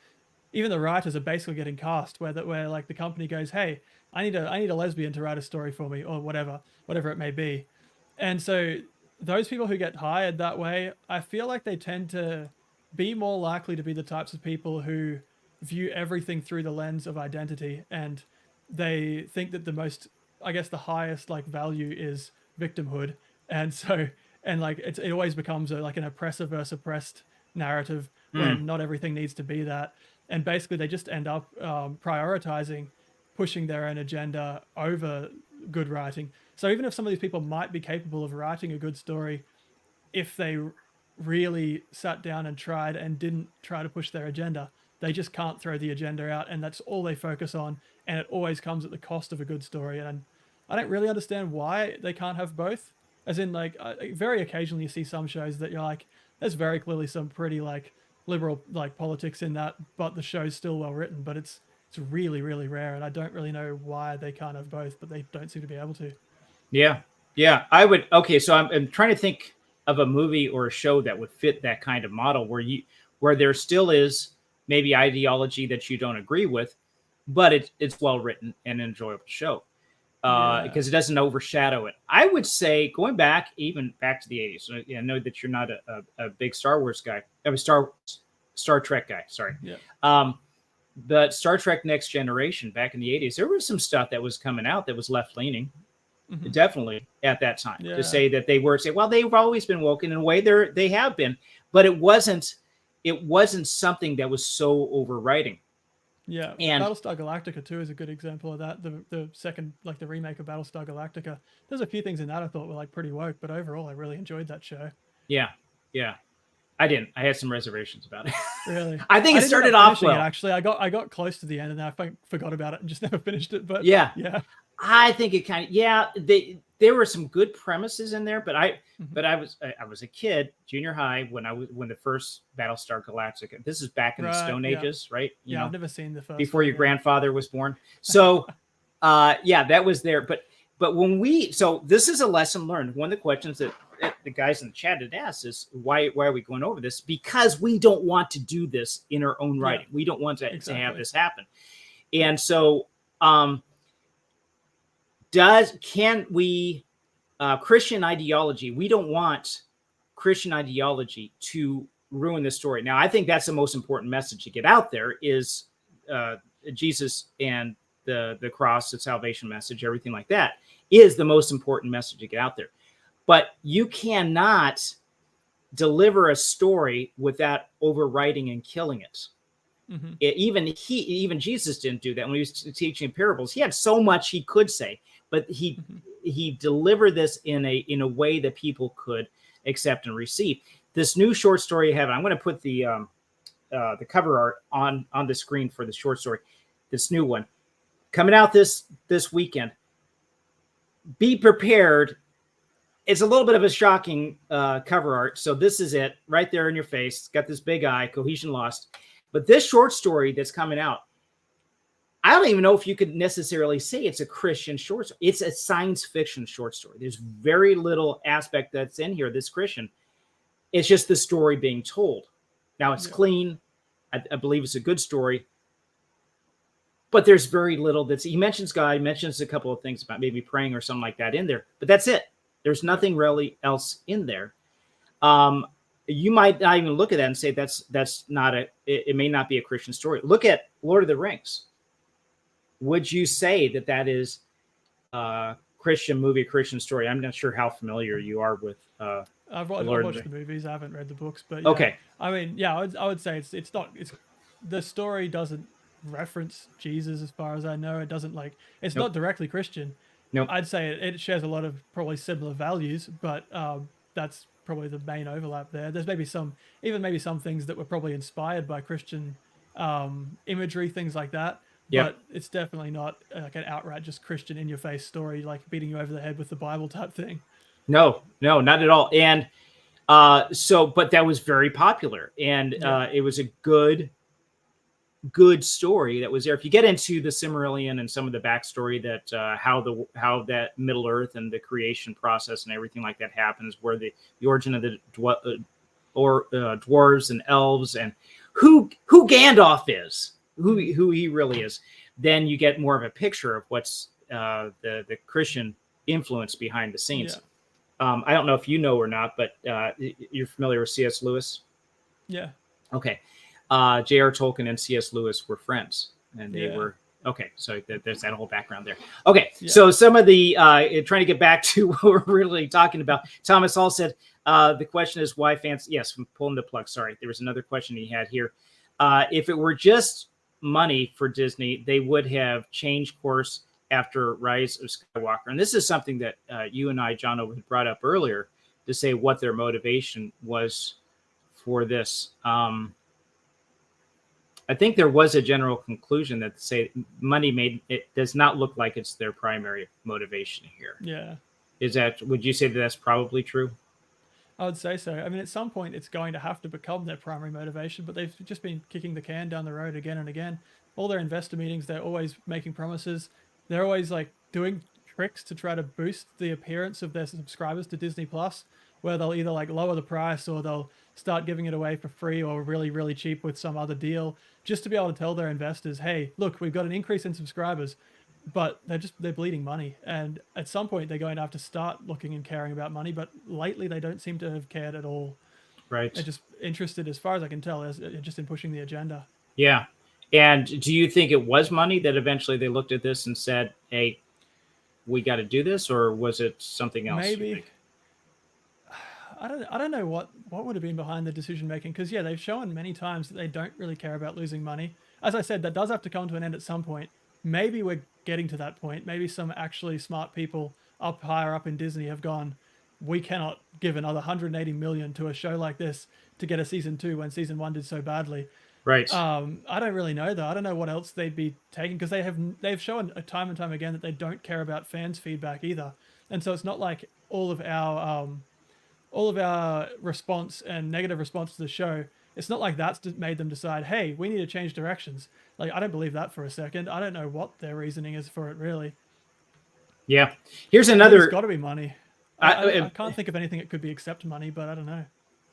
even the writers are basically getting cast where like the company goes, hey, I need a lesbian to write a story for me, or whatever it may be. And so those people who get hired that way, I feel like they tend to be more likely to be the types of people who view everything through the lens of identity, and they think that the highest like value is victimhood. And so, and like it always becomes like an oppressor versus oppressed narrative when not everything needs to be that. And basically they just end up prioritizing pushing their own agenda over good writing. So even if some of these people might be capable of writing a good story, if they really sat down and tried and didn't try to push their agenda, they just can't throw the agenda out, and that's all they focus on, and it always comes at the cost of a good story. And I don't really understand why they can't have both. As in, like, very occasionally you see some shows that you're like, there's very clearly some pretty like liberal like politics in that, but the show's still well written. But it's really, really rare, and I don't really know why they can't have both, but they don't seem to be able to. Yeah. I would. Okay, so I'm trying to think of a movie or a show that would fit that kind of model where there still is maybe ideology that you don't agree with, but it's well written and an enjoyable show. Because it doesn't overshadow it. I would say, going back to the 80s. So I know that you're not a big Star Wars guy. I'm a Star Trek guy. Sorry. Yeah. But Star Trek Next Generation back in the 80s, there was some stuff that was coming out that was left leaning. Mm-hmm. Definitely at that time, to say that they were well, they've always been woke in a way. They have been, but it wasn't something that was so overriding. Yeah, and Battlestar Galactica too is a good example of that. The second, like the remake of Battlestar Galactica, there's a few things in that I thought were like pretty woke, but overall I really enjoyed that show. Yeah. I didn't. I had some reservations about it. Really? I think it started off well. Actually, I got close to the end and then I forgot about it and just never finished it. But yeah. I think it kind of there were some good premises in there, but I was a kid, junior high when the first Battlestar Galactica. This is back in the Stone Ages, right? You know, I've never seen the first before your grandfather was born. So that was there. But so this is a lesson learned. One of the questions that the guys in the chat had asked is why are we going over this? Because we don't want to do this in our own writing. We don't want to have this happen. And so Can we Christian ideology? We don't want Christian ideology to ruin the story. Now, I think that's the most important message to get out there is Jesus and the cross, the salvation message, everything like that is the most important message to get out there. But you cannot deliver a story without overwriting and killing it. Mm-hmm. Even Jesus didn't do that when he was teaching parables. He had so much he could say, but he delivered this in a way that people could accept and receive. This new short story I have, I'm going to put the cover art on the screen for the short story. This new one coming out this weekend. Be prepared. It's a little bit of a shocking cover art. So this is it right there in your face. It's got this big eye, cohesion lost. But this short story that's coming out, I don't even know if you could necessarily say it's a Christian short story. It's a science fiction short story. There's very little aspect that's in here that's Christian. It's just the story being told. Now it's clean. I believe it's a good story. But there's very little he mentions God, he mentions a couple of things about maybe praying or something like that in there. But that's it. There's nothing really else in there. You might not even look at that and say that's not it may not be a Christian story. Look at Lord of the Rings. Would you say that is a Christian movie, a Christian story? I'm not sure how familiar you are with I've watched the movies. I haven't read the books, but okay. I mean, I would say it's not. The story doesn't reference Jesus as far as I know. It doesn't it's not directly Christian. No, I'd say it shares a lot of probably similar values, but that's probably the main overlap there. There's maybe some things that were probably inspired by Christian imagery, things like that. Yep. But it's definitely not like an outright just Christian in your face story, like beating you over the head with the Bible type thing. No, not at all. And but that was very popular, and it was a good story that was there. If you get into the Silmarillion and some of the backstory that how that Middle Earth and the creation process and everything like that happens, where the origin of the dwarves and elves and who Gandalf is, who he really is, then you get more of a picture of what's the Christian influence behind the scenes. Yeah. I don't know if you know or not, but you're familiar with C.S. Lewis? Yeah. Okay. J.R. Tolkien and C.S. Lewis were friends, and they were okay. So there's that whole background there. Okay, so some of the trying to get back to what we're really talking about. Thomas Hall said the question is why fans. Yes, I'm pulling the plug. Sorry, there was another question he had here. If it were just money for Disney, they would have changed course after Rise of Skywalker, and this is something that you and I, Jono, had brought up earlier to say what their motivation was for this. I think there was a general conclusion that say money does not look like it's their primary motivation here. Yeah. Would you say that that's probably true? I would say so. I mean, at some point it's going to have to become their primary motivation, but they've just been kicking the can down the road again and again. All their investor meetings, they're always making promises. They're always doing tricks to try to boost the appearance of their subscribers to Disney Plus, where they'll either lower the price or they'll start giving it away for free or really, really cheap with some other deal, just to be able to tell their investors, hey, look, we've got an increase in subscribers, but they're bleeding money. And at some point they're going to have to start looking and caring about money. But lately they don't seem to have cared at all. Right. They're just interested, as far as I can tell, just in pushing the agenda. Yeah. And do you think it was money that eventually they looked at this and said, hey, we got to do this? Or was it something else? Maybe. I don't know what would have been behind the decision making, because they've shown many times that they don't really care about losing money. As I said, that does have to come to an end at some point. Maybe we're getting to that point. Maybe some actually smart people higher up in Disney have gone, we cannot give another 180 million to a show like this to get a season 2 when season 1 did so badly. Right. I don't really know though. I don't know what else they'd be taking, because they've shown time and time again that they don't care about fans' feedback either. And so it's not like all of our response and negative response to the show, it's not like that's made them decide, hey, we need to change directions. I don't believe that for a second. I don't know what their reasoning is for it, really. Yeah. Here's another. It's got to be money. I can't think of anything it could be except money, but I don't know.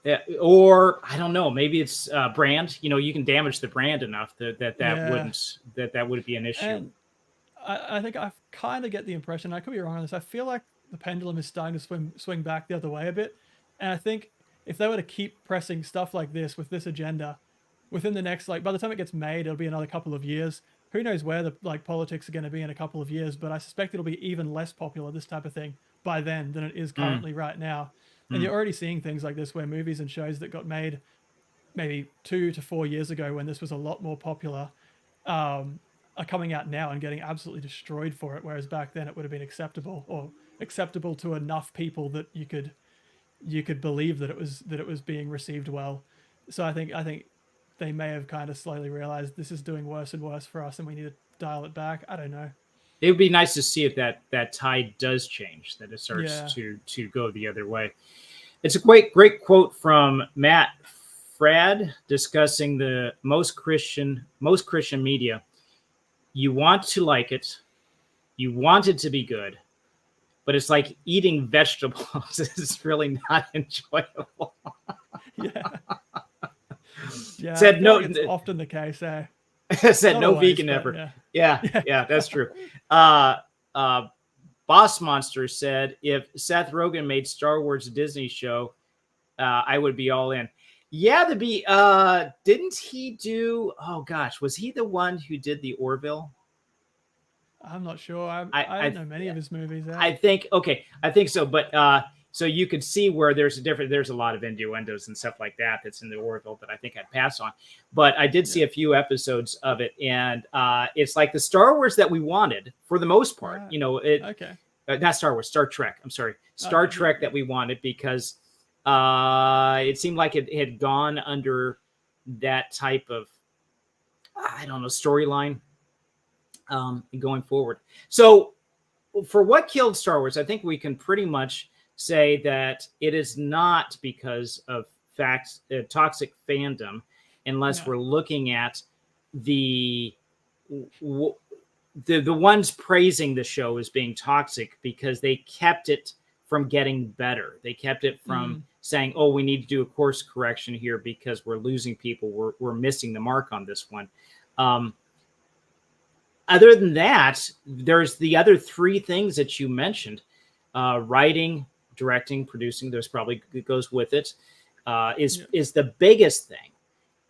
Yeah, or I don't know. Maybe it's brand. You can damage the brand enough that wouldn't be an issue. And I think I kind of get the impression, I could be wrong on this, I feel like the pendulum is starting to swing back the other way a bit. And I think if they were to keep pressing stuff like this with this agenda within the next, like by the time it gets made, it'll be another couple of years. Who knows where the like politics are going to be in a couple of years, but I suspect it'll be even less popular, this type of thing, by then than it is currently right now. And you're already seeing things like this where movies and shows that got made maybe 2 to 4 years ago when this was a lot more popular are coming out now and getting absolutely destroyed for it, whereas back then it would have been acceptable, or acceptable to enough people that you could believe that it was being received well. So I think they may have kind of slowly realized this is doing worse and worse for us and we need to dial it back. I don't know. It would be nice to see if that tide does change, that it starts Yeah. to go the other way. It's a great quote from Matt Frad discussing the most Christian media. You want to like it, you want it to be good, but it's like eating vegetables. It's really not enjoyable. Yeah. Yeah. Said no. Like it's often the case. Said Not no always, vegan but ever. yeah. Yeah, that's true. Boss Monster said, if Seth Rogen made Star Wars a Disney show, I would be all in. Yeah, didn't he do, oh gosh, was he the one who did the Orville? I'm not sure. I don't know many of his movies. I think so. But so you could see where there's a lot of innuendos and stuff like that that's in the Orville that I think I'd pass on. But I did see a few episodes of it, and it's like the Star Wars that we wanted for the most part. Right. You know, Okay. Not Star Wars, Star Trek. I'm sorry, Star Trek that we wanted, because it seemed like it had gone under that type of, I don't know, storyline going forward. So for what killed Star Wars, I think we can pretty much say that it is not because of toxic fandom, unless we're looking at the ones praising the show as being toxic because they kept it from getting better. They kept it from saying, oh, we need to do a course correction here because we're losing people. We're missing the mark on this one. Other than that, there's the other three things that you mentioned: writing, directing, producing. There's probably goes with it. Is the biggest thing.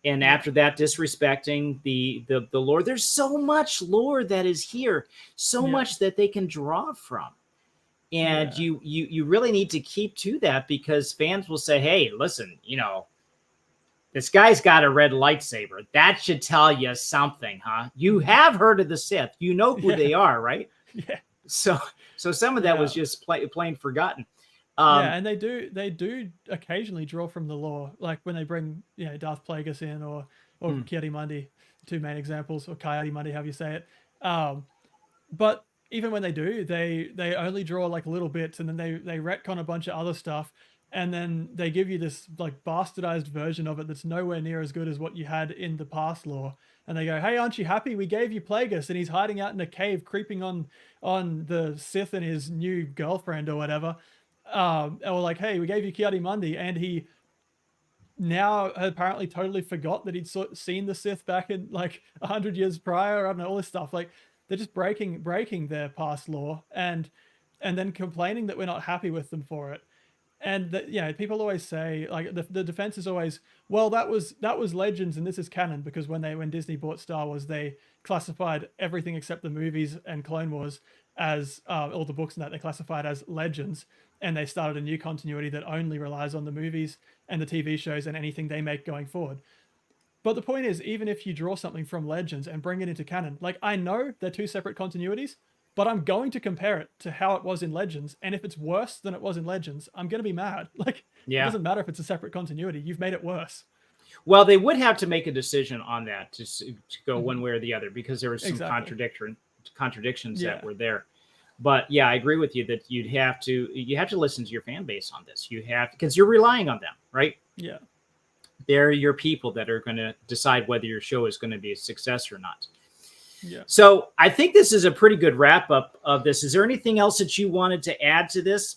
And after that, disrespecting the lore. There's so much lore that is here, so much that they can draw from. And you really need to keep to that, because fans will say, hey, listen, you know, this guy's got a red lightsaber. That should tell you something, huh? You have heard of the Sith. You know who they are, right? Yeah. So some of that was just plain forgotten. And they do occasionally draw from the lore, like when they bring Darth Plagueis in, or Ki-Adi-Mundi, two main examples, or Ki-Adi-Mundi, however you say it. But even when they do, they only draw like little bits, and then they retcon a bunch of other stuff, and then they give you this like bastardized version of it that's nowhere near as good as what you had in the past lore. And they go, hey, aren't you happy? We gave you Plagueis, and he's hiding out in a cave, creeping on the Sith and his new girlfriend or whatever. Or like, hey, we gave you Ki-Adi-Mundi, and he now apparently totally forgot that he'd seen the Sith back in like 100 years prior. I don't know, all this stuff. Like, they're just breaking their past lore, and then complaining that we're not happy with them for it. And that, people always say, like, the defense is always, well, that was Legends and this is canon, because when Disney bought Star Wars, they classified everything except the movies and Clone Wars as all the books and that they classified as Legends, and they started a new continuity that only relies on the movies and the TV shows and anything they make going forward. But the point is, even if you draw something from Legends and bring it into canon, like, I know they're two separate continuities, but I'm going to compare it to how it was in Legends. And if it's worse than it was in Legends, I'm going to be mad. Like, it doesn't matter if it's a separate continuity. You've made it worse. Well, they would have to make a decision on that to go one way or the other, because there was some contradictions that were there. But yeah, I agree with you that you have to listen to your fan base on this. You have, because you're relying on them, right? Yeah. They're your people that are going to decide whether your show is going to be a success or not. Yeah. So I think this is a pretty good wrap up of this. Is there anything else that you wanted to add to this?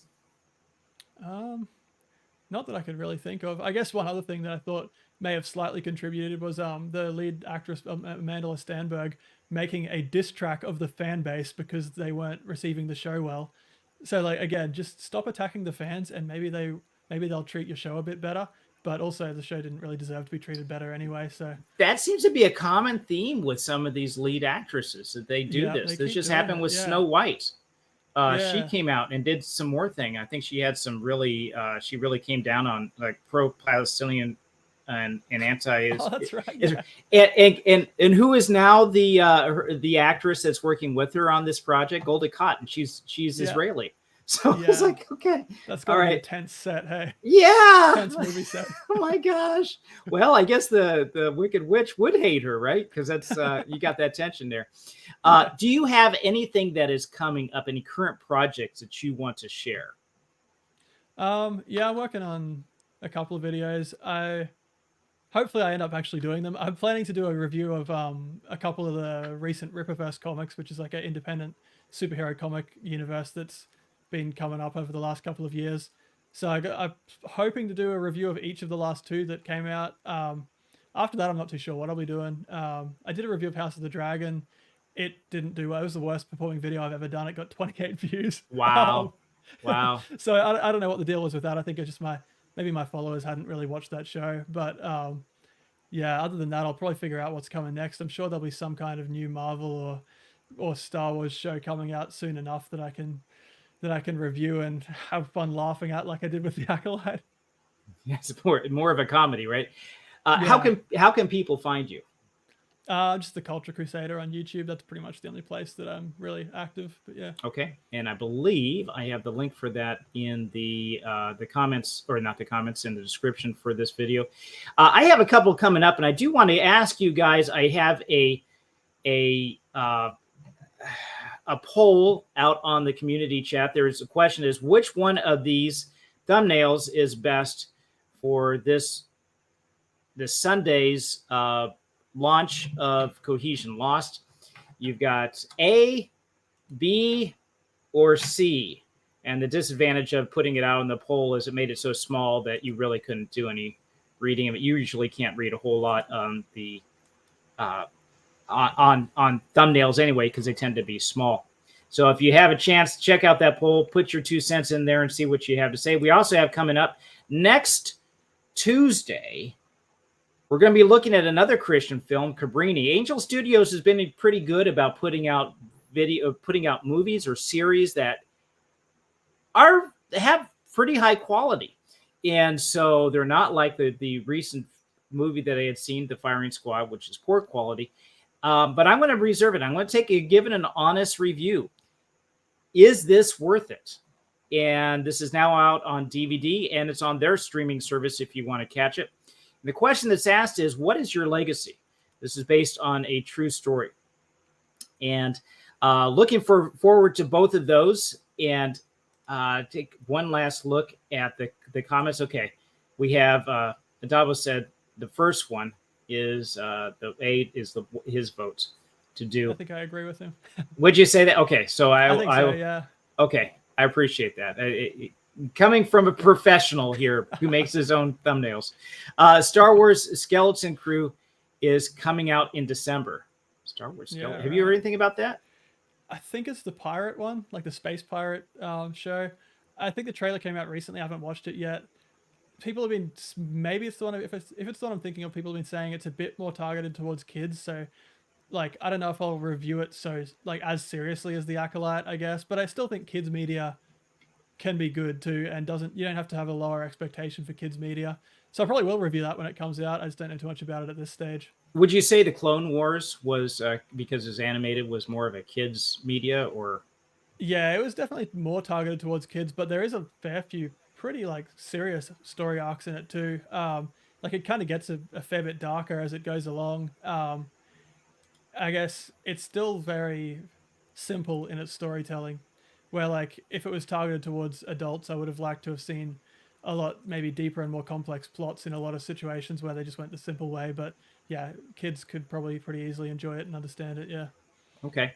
Not that I could really think of. I guess one other thing that I thought may have slightly contributed was the lead actress Amanda Stenberg making a diss track of the fan base because they weren't receiving the show well. So like again, just stop attacking the fans and maybe they'll treat your show a bit better. But also the show didn't really deserve to be treated better anyway. So that seems to be a common theme with some of these lead actresses that they do yeah, this. they This keep just doing happened it. with Yeah. Snow White. She Yeah. came out and did some more thing. I think she had some really, she really came down on like pro-Palestinian and anti. Oh, that's right. Is, Yeah. and who is now the actress that's working with her on this project? Golda Cotton. She's Yeah. Israeli. So Yeah. it's like, okay, That's all got to be a right. tense set. Hey, Yeah. tense movie set. Oh my gosh. Well, I guess the Wicked Witch would hate her, right? Because that's you got that tension there. Do you have anything that is coming up? Any current projects that you want to share? Yeah, I'm working on a couple of videos. Hopefully I end up actually doing them. I'm planning to do a review of a couple of the recent Rippaverse comics, which is like an independent superhero comic universe that's been coming up over the last couple of years. So I'm hoping to do a review of each of the last two that came out. After that, I'm not too sure what I'll be doing. I did a review of House of the Dragon. It didn't do well. It was the worst performing video I've ever done. It got 28 views. Wow. Wow. So I don't know what the deal was with that. I think it's just maybe my followers hadn't really watched that show. But yeah, other than that, I'll probably figure out what's coming next. I'm sure there'll be some kind of new Marvel or Star Wars show coming out soon enough that I can review and have fun laughing at like I did with the Acolyte. Yes, more of a comedy, right? Yeah. How can people find you? Just the Culture Crusader on YouTube. That's pretty much the only place that I'm really active. But yeah. Okay, and I believe I have the link for that in the comments, or not the comments, in the description for this video. I have a couple coming up, and I do want to ask you guys. I have a poll out on the community chat. There's a question: is which one of these thumbnails is best for this Sunday's launch of Cohesion Lost? You've got A, B, or C. And the disadvantage of putting it out on the poll is it made it so small that you really couldn't do any reading of it. You usually can't read a whole lot on the on thumbnails anyway, because they tend to be small. So if you have a chance to check out that poll, put your 2 cents in there and see what you have to say. We also have coming up next Tuesday, we're going to be looking at another Christian film, Cabrini. Angel Studios has been pretty good about putting out movies or series that have pretty high quality. And so they're not like the recent movie that I had seen, The Firing Squad, which is poor quality. But I'm going to reserve it. I'm going to give it an honest review. Is this worth it? And this is now out on DVD, and it's on their streaming service if you want to catch it. And the question that's asked is, what is your legacy? This is based on a true story. And looking forward to both of those. And take one last look at the comments. Okay, we have Adavo said the first one is the A is his vote to do. I think I agree with him. Would you say that? Okay, so I think so, yeah. Okay, I appreciate that. Coming from a professional here who makes his own thumbnails. Star Wars Skeleton Crew is coming out in December. Star Wars Skeleton. Yeah, Have you heard anything about that? I think it's the pirate one, like the space pirate show. I think the trailer came out recently. I haven't watched it yet. People have been, maybe it's the one, if it's the one I'm thinking of, people have been saying it's a bit more targeted towards kids. So like, I don't know if I'll review it so like as seriously as the Acolyte, I guess, but I still think kids media can be good too, and you don't have to have a lower expectation for kids media. So I probably will review that when it comes out. I just don't know too much about it at this stage. Would you say the Clone Wars was because it's animated was more of a kids media, or? Yeah, it was definitely more targeted towards kids, but there is a fair few pretty like serious story arcs in it too. Like it kind of gets a fair bit darker as it goes along. I guess it's still very simple in its storytelling, where like if it was targeted towards adults, I would have liked to have seen a lot maybe deeper and more complex plots in a lot of situations where they just went the simple way. But yeah, kids could probably pretty easily enjoy it and understand it. Yeah. Okay.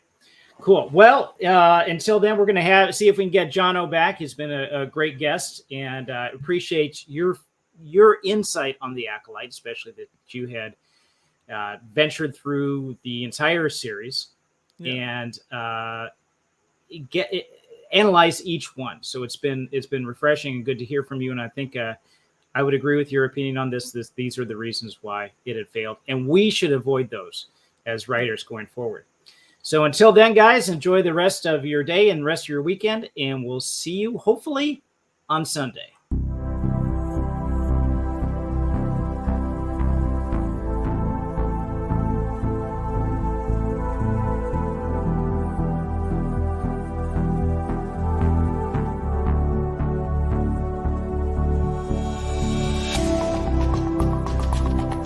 Cool. Well, until then, we're going to see if we can get Jono back. He's been a great guest, and appreciate your insight on the Acolyte, especially that you had ventured through the entire series and analyze each one. So it's been refreshing and good to hear from you. And I think I would agree with your opinion on this. These are the reasons why it had failed, and we should avoid those as writers going forward. So until then, guys, enjoy the rest of your day and rest of your weekend, and we'll see you hopefully on Sunday.